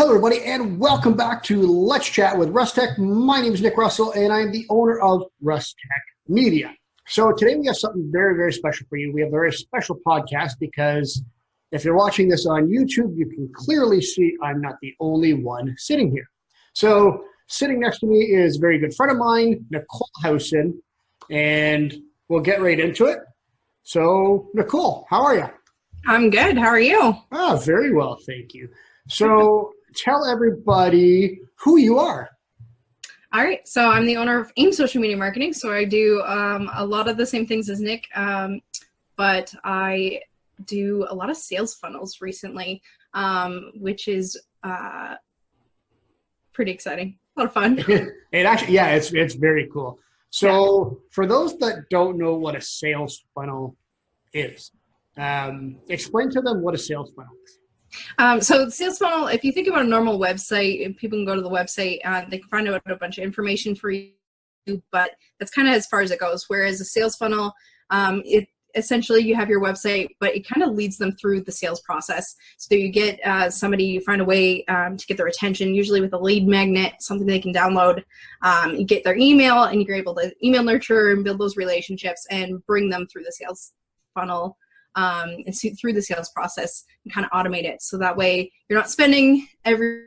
Hello, everybody, and welcome back to Let's Chat with Russtek. My name is Nick Russell, and I'm the owner of Russtek Media. So today we have something very, very special for you. We have a very special podcast because if you're watching this on YouTube, you can clearly see I'm not the only one sitting here. So sitting next to me is a very good friend of mine, Nichole Housen, and we'll get right into it. So, Nichole, how are you? I'm good. How are you? Oh, very well, thank you. So tell everybody who you are. All right. So I'm the owner of AIM Social Media Marketing. So I do a lot of the same things as Nick, but I do a lot of sales funnels recently, which is pretty exciting. A lot of fun. It actually, yeah, it's very cool. So for those that don't know what a sales funnel is, explain to them what a sales funnel is. So sales funnel, if you think about a normal website, and people can go to the website, they can find out a bunch of information for you, but that's kind of as far as it goes. Whereas a sales funnel, it essentially you have your website, but it kind of leads them through the sales process. So you get somebody, you find a way to get their attention, usually with a lead magnet, something they can download. You get their email, and you're able to email nurture and build those relationships and bring them through the sales funnel. And through the sales process and kind of automate it. So that way you're not spending every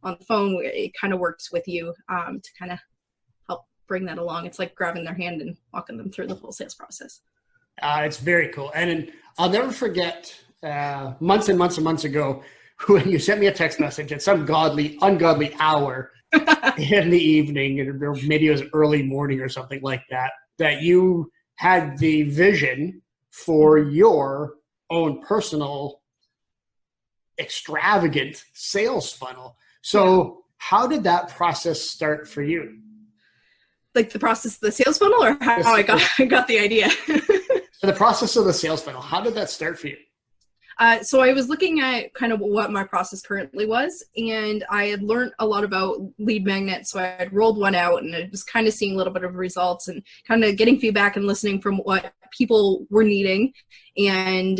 on the phone. It kind of works with you to kind of help bring that along. It's like grabbing their hand and walking them through the whole sales process. It's very cool. And I'll never forget months and months and months ago when you sent me a text message at some ungodly hour in the evening, or maybe it was early morning or something like that, that you had the vision for your own personal extravagant sales funnel. So how did that process start for you? Like the process of the sales funnel, or how I got the idea? So the process of the sales funnel, how did that start for you? So I was looking at kind of what my process currently was, and I had learned a lot about lead magnets. So I had rolled one out, and I was kind of seeing a little bit of results and kind of getting feedback and listening from what people were needing, and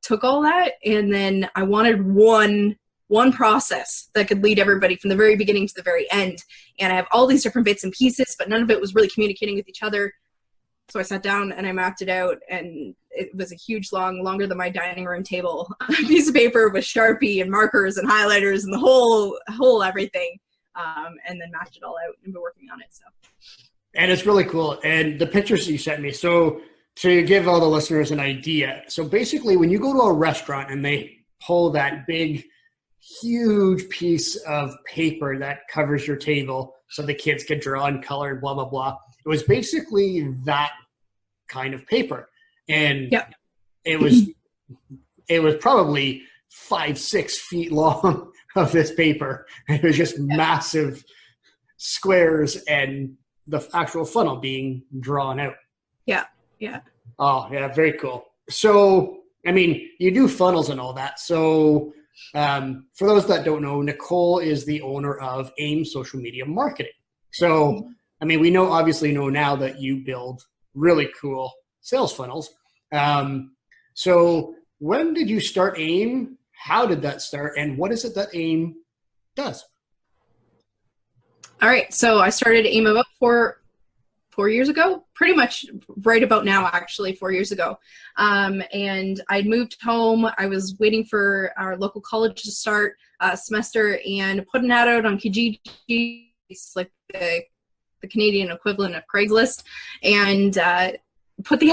took all that. And then I wanted one process that could lead everybody from the very beginning to the very end. And I have all these different bits and pieces, but none of it was really communicating with each other. So I sat down and I mapped it out, and it was a huge, longer than my dining room table, piece of paper with Sharpie and markers and highlighters and the whole everything, and then mapped it all out and been working on it. So, and it's really cool. And the pictures you sent me. So to give all the listeners an idea, so basically when you go to a restaurant and they pull that big, huge piece of paper that covers your table so the kids can draw and color and blah, blah, blah. It was basically that kind of paper. And it was probably 5-6 feet long of this paper. It was just massive squares and the actual funnel being drawn out. Yeah. Oh, yeah, very cool. So, I mean, you do funnels and all that. So for those that don't know, Nichole is the owner of AIM Social Media Marketing. So, I mean, we obviously know now that you build really cool sales funnels. So when did you start AIM? How did that start? And what is it that AIM does? All right. So I started AIM about four years ago, pretty much right about now, actually, 4 years ago. And I'd moved home. I was waiting for our local college to start a semester and put an ad out on Kijiji. It's like the Canadian equivalent of Craigslist, and put the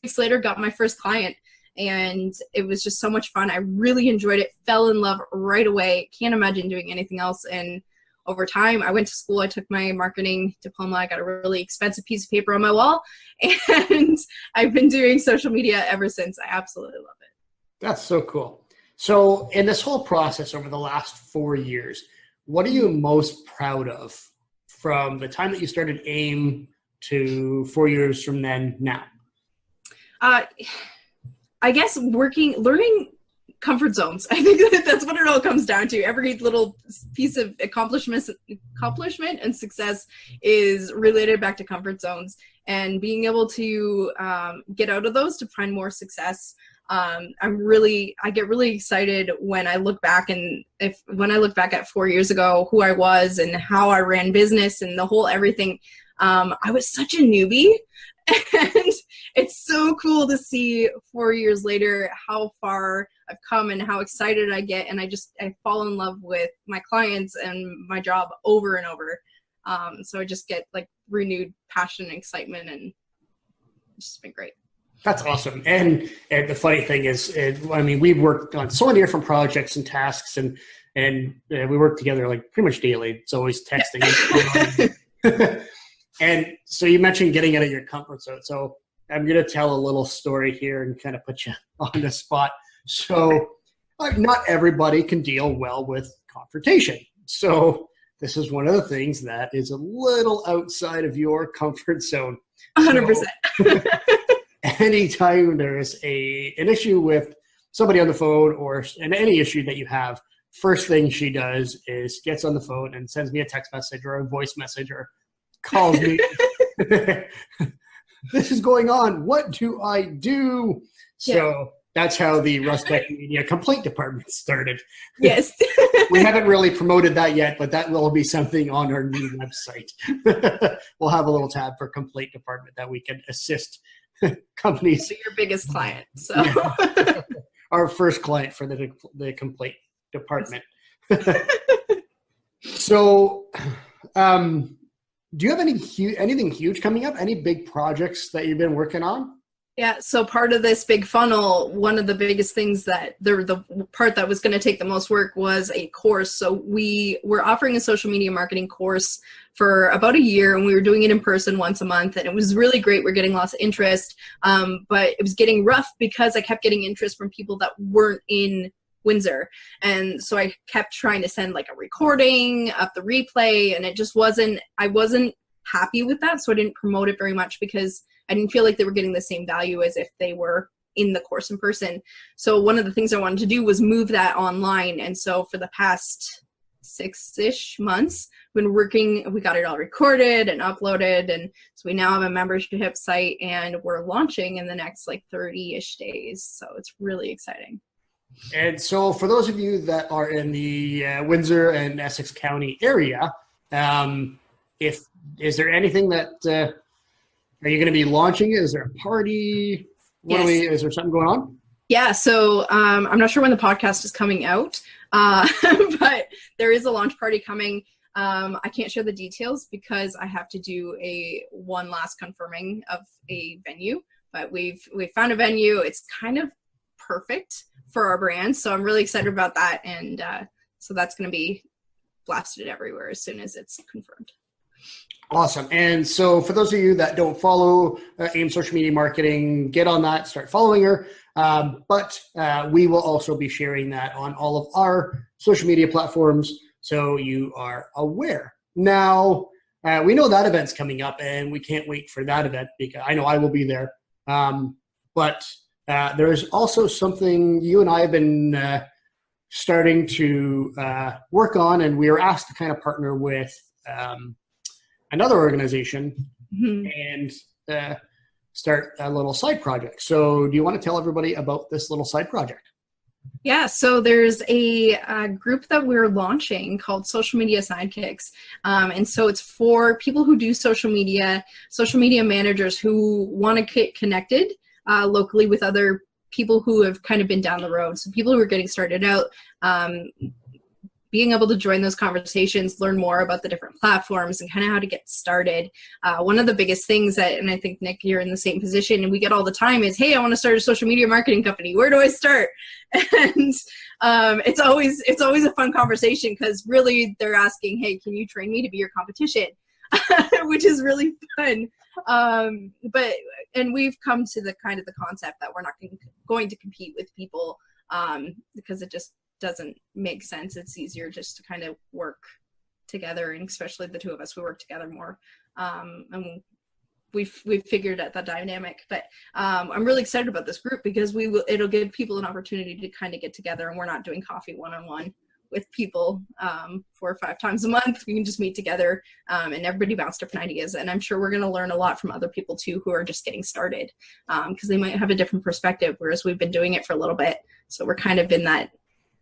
weeks later, got my first client, and it was just so much fun. I really enjoyed it, fell in love right away. Can't imagine doing anything else. And over time, I went to school. I took my marketing diploma. I got a really expensive piece of paper on my wall, and I've been doing social media ever since. I absolutely love it. That's so cool. So in this whole process over the last 4 years, what are you most proud of from the time that you started AIM to 4 years from then now? I guess learning comfort zones. I think that's what it all comes down to. Every little piece of accomplishment and success is related back to comfort zones, and being able to get out of those to find more success. I get really excited when I look back at 4 years ago, who I was and how I ran business and the whole everything. I was such a newbie, and it's so cool to see 4 years later how far I've come and how excited I get. And I fall in love with my clients and my job over and over. So I just get like renewed passion and excitement, and it's just been great. That's awesome. And the funny thing is, I mean, we've worked on so many different projects and tasks, and we work together like pretty much daily. It's always texting. Yeah. And so you mentioned getting out of your comfort zone. So I'm going to tell a little story here and kind of put you on the spot. So not everybody can deal well with confrontation. So this is one of the things that is a little outside of your comfort zone. 100%. So, anytime there is an issue with somebody on the phone and any issue that you have, first thing she does is gets on the phone and sends me a text message or a voice message or calls me. This is going on. What do I do? So that's how the Russtek Media Complaint Department started. Yes. We haven't really promoted that yet, but that will be something on our new website. We'll have a little tab for Complaint Department that we can assist companies. So your biggest client. So our first client for the Complaint Department. So, do you have anything huge coming up? Any big projects that you've been working on? Yeah, so part of this big funnel, one of the biggest things that the part that was going to take the most work was a course. So we were offering a social media marketing course for about a year, and we were doing it in person once a month, and it was really great. We're getting lots of interest, but it was getting rough because I kept getting interest from people that weren't in Windsor. And so I kept trying to send like a recording of the replay, and I wasn't happy with that. So I didn't promote it very much because I didn't feel like they were getting the same value as if they were in the course in person. So one of the things I wanted to do was move that online. And so for the past 6-ish months, we've been working, we got it all recorded and uploaded. And so we now have a membership site, and we're launching in the next like 30-ish days. So it's really exciting. And so for those of you that are in the Windsor and Essex County area, is there anything that, are you going to be launching it? Is there a party? Yes. Is there something going on? Yeah, so I'm not sure when the podcast is coming out, but there is a launch party coming. I can't share the details because I have to do one last confirming of a venue, but we've found a venue. It's kind of perfect for our brand, so I'm really excited about that, and so that's going to be blasted everywhere as soon as it's confirmed. Awesome. And so for those of you that don't follow AIM Social Media Marketing, get on that, start following her. But we will also be sharing that on all of our social media platforms, so you are aware. Now, we know that event's coming up, and we can't wait for that event because I know I will be there. But there's also something you and I have been starting to work on, and we were asked to kind of partner with another organization and start a little side project. So do you want to tell everybody about this little side project? Yeah, so there's a group that we're launching called Social Media Sidekicks. And so it's for people who do social media managers who want to get connected locally with other people who have kind of been down the road. So people who are getting started out, being able to join those conversations, learn more about the different platforms and kind of how to get started. One of the biggest things and I think, Nick, you're in the same position, and we get all the time is, hey, I want to start a social media marketing company. Where do I start? And it's always a fun conversation because really they're asking, hey, can you train me to be your competition? Which is really fun. And we've come to the concept that we're not going to compete with people because it just doesn't make sense. It's easier just to kind of work together, and especially the two of us, we work together more. And we've figured out that dynamic. But I'm really excited about this group because it'll give people an opportunity to kind of get together, and we're not doing coffee one-on-one. with people 4 or 5 times a month. We can just meet together and everybody bounce different ideas. And I'm sure we're going to learn a lot from other people too who are just getting started because they might have a different perspective, whereas we've been doing it for a little bit. So we're kind of in that,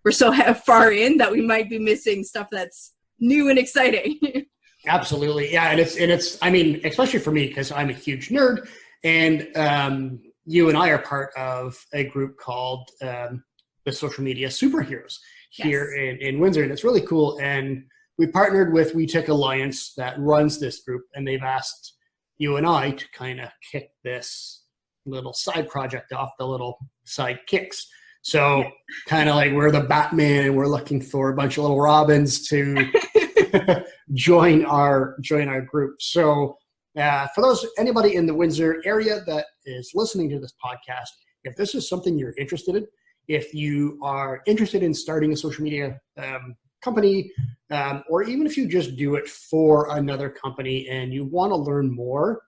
we're so far in that we might be missing stuff that's new and exciting. Absolutely. Yeah. And it's, I mean, especially for me, because I'm a huge nerd, and you and I are part of a group called the Social Media Superheroes here in Windsor. And it's really cool. And we partnered with We Tech Alliance that runs this group, and they've asked you and I to kind of kick this little side project off, the little side kicks. So kind of like we're the Batman and we're looking for a bunch of little Robins to join our group. So for anybody in the Windsor area that is listening to this podcast, if this is something you're interested in, if you are interested in starting a social media company, or even if you just do it for another company and you want to learn more,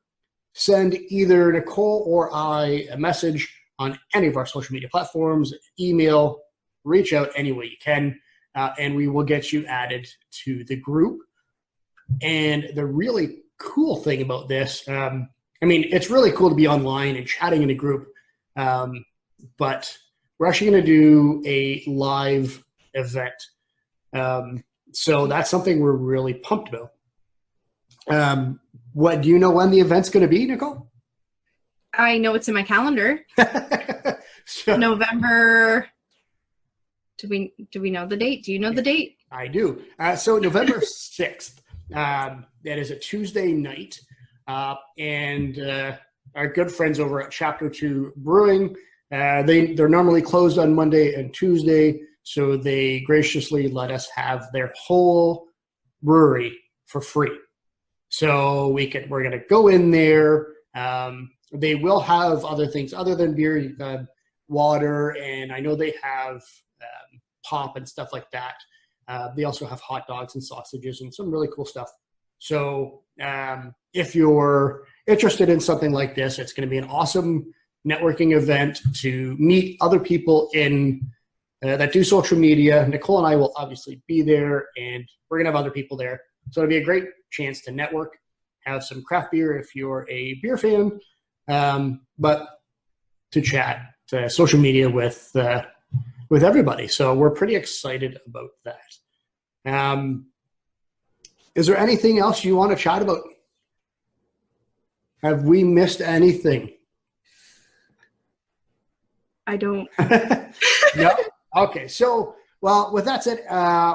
send either Nichole or I a message on any of our social media platforms, email, reach out any way you can, and we will get you added to the group. And the really cool thing about this, I mean, it's really cool to be online and chatting in a group, but we're actually going to do a live event. So that's something we're really pumped about. What do you know when the event's going to be, Nichole? I know it's in my calendar. So, November. Do we know the date? Do you know the date? I do. So November 6th. That is a Tuesday night. And our good friends over at Chapter 2 Brewing, they're normally closed on Monday and Tuesday, so they graciously let us have their whole brewery for free. So we're going to go in there. They will have other things other than beer, water, and I know they have pop and stuff like that. They also have hot dogs and sausages and some really cool stuff. So if you're interested in something like this, it's going to be an awesome networking event to meet other people that do social media. Nichole and I will obviously be there, and we're going to have other people there. So it'll be a great chance to network, have some craft beer if you're a beer fan, but to chat, to social media with everybody. So we're pretty excited about that. Is there anything else you want to chat about? Have we missed anything? I don't. No? Okay. So, well, with that said,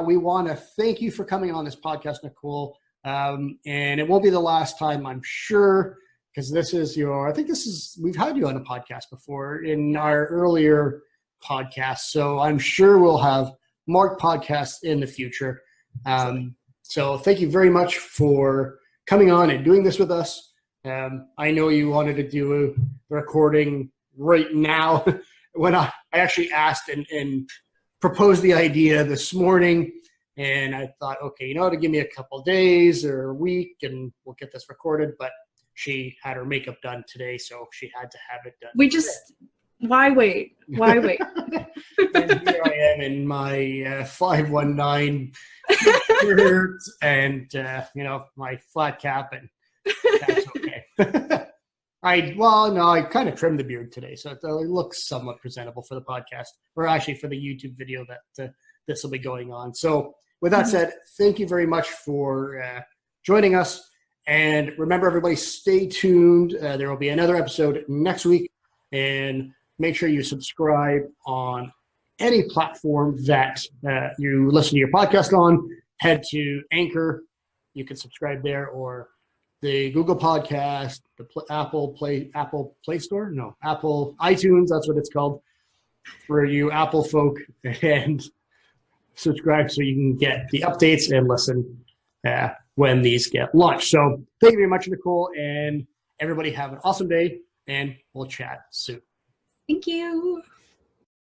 we want to thank you for coming on this podcast, Nichole. And it won't be the last time, I'm sure, because we've had you on a podcast before in our earlier podcasts. So I'm sure we'll have more podcasts in the future. So thank you very much for coming on and doing this with us. I know you wanted to do a recording right now when I actually asked and proposed the idea this morning. And I thought, okay, to give me a couple days or a week and we'll get this recorded. But she had her makeup done today, so she had to have it done. Why wait? Why wait? And here I am in my 519 shirt and, my flat cap, and that's okay. I kind of trimmed the beard today, so it looks somewhat presentable for the podcast, or actually for the YouTube video that this will be going on. So with that said, thank you very much for joining us. And remember, everybody, stay tuned. There will be another episode next week. And make sure you subscribe on any platform that you listen to your podcast on. Head to Anchor. You can subscribe there, or the Google Podcast, the Apple Play Store? No, Apple iTunes, that's what it's called for you Apple folk. And subscribe so you can get the updates and listen when these get launched. So thank you very much, Nichole, and everybody have an awesome day, and we'll chat soon. Thank you.